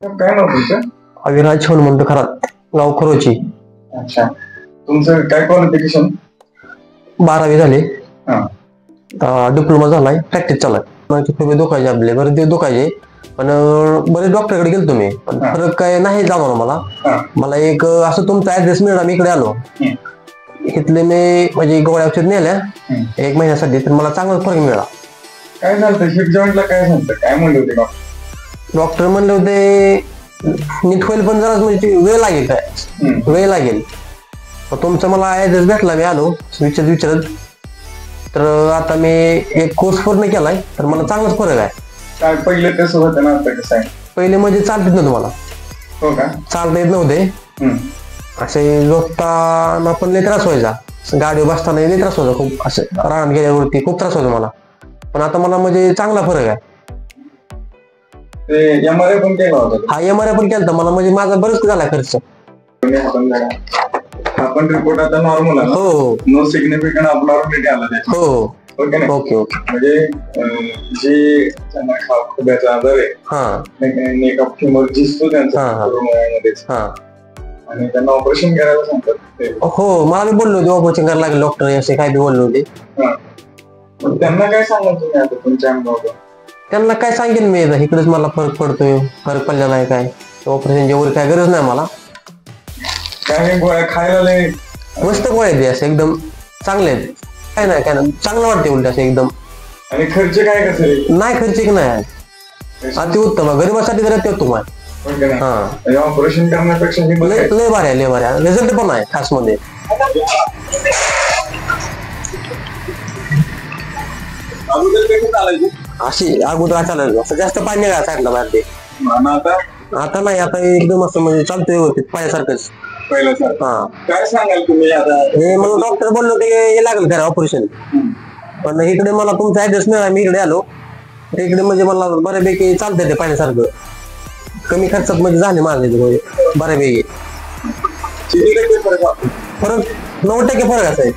काय नाव तुमचं? अविराज हनुमंत खरात, गाव खरोची. अच्छा, तुमचं काय क्वालिफिकेशन? 12वी झाली. हा. डिप्लोमा झालाय, प्रॅक्टिस चालू आहे. दुखायचे आपले बरेच दिवस दुखायचे, पण बरेच डॉक्टरकडे गेलो तुम्ही, पण फरक काय नाही जाणवला मला. मला एक असं तुमचा ऍड्रेस मिळाला, मी इकडे आलो. इथले मी म्हणजे गोळ्या औषध नेल्या 1 महिन्यासाठी, तर मला चांगला फरक मिळाला. काय झालं हिप जॉईंटला? काय झालं, काय म्हणले होते डॉक्टर? डॉक्टर म्हणले होते नीट होईल, पण जरा म्हणजे वेळ लागेल, काय वेळ लागेल. तुमचा मला ऍड्रेस भेटला, मी आलो विचारत. तर आता मी एक कोर्स पूर्ण केलाय, तर मला चांगलाच फरक आहे. काय पहिले कसं होतं ना, आता कसं आहे? पहिले म्हणजे चालत नव्हतं मला. हो का? चालता येत नव्हते. असे झोपताना पण लय त्रास व्हायचा, गाडीवर बसताना लय त्रास व्हायचा खूप. असं रानात गेल्यावरती खूप त्रास व्हायचा मला, पण आता मला म्हणजे चांगला फरक आहे. MRI पण केला होता? हा, MRI पण केला मला, म्हणजे माझा बरंच झाला खर्च. आपण रिपोर्ट आता नॉर्मल आहे. हो, नो सिग्निफिकंट अबनॉर्मॅलिटी आला त्याचा. हो, ओके. म्हणजे जे त्यांना खोब्याचा आजार आहे, नेक ऑफ ह्युमर दिसतो त्यांचा रुग्णालयामध्येच, आणि त्यांना ऑपरेशन करायला सांगतात. हो, मला बी बोललो होते ऑपरेशन करायला लागेल डॉक्टर, असे काय बी बोलले होते. त्यांना काय सांगाल तुम्ही आता तुमच्या अनुभवातून? त्यांना काय सांगेन मी, इकडेच मला फरक पडतोय, फरक पडलेला आहे, काय ऑपरेशनची वगैरे काय गरज नाही मला. काय गोळ्या खायला लय मस्त गोळ्या आहेत, असे एकदम चांगले आहेत. काय नाही चांगलं वाटते उलट असं एकदम. आणि खर्च काय कसं नाही, खर्चिक नाही, अति उत्तम, गरीबासाठी जर अत्युत्तम आहे. ऑपरेशन करण्यापेक्षा लय भारी आहे, लय भारी आहे, रिझल्ट पण आहे खास मध्ये. अशी अगोदर चालायचं, असं जास्त पाणी नाही साईडला बाहेर ते. आता नाही, आता एकदम असं म्हणजे चालतोय व्यवस्थित पायासारखंच. काय सांगाल तुम्ही आता? हे मला डॉक्टर बोललो होते हे लागेल करा ऑपरेशन, पण इकडे मला तुमचा ऍड्रेस मिळाला, मी इकडे आलो. इकडे म्हणजे मला बऱ्यापैकी चालतंय ते पाण्यासारखं, कमी खर्चात म्हणजे झाले माझे बऱ्यापैकी. फरक 9% फरक असाय.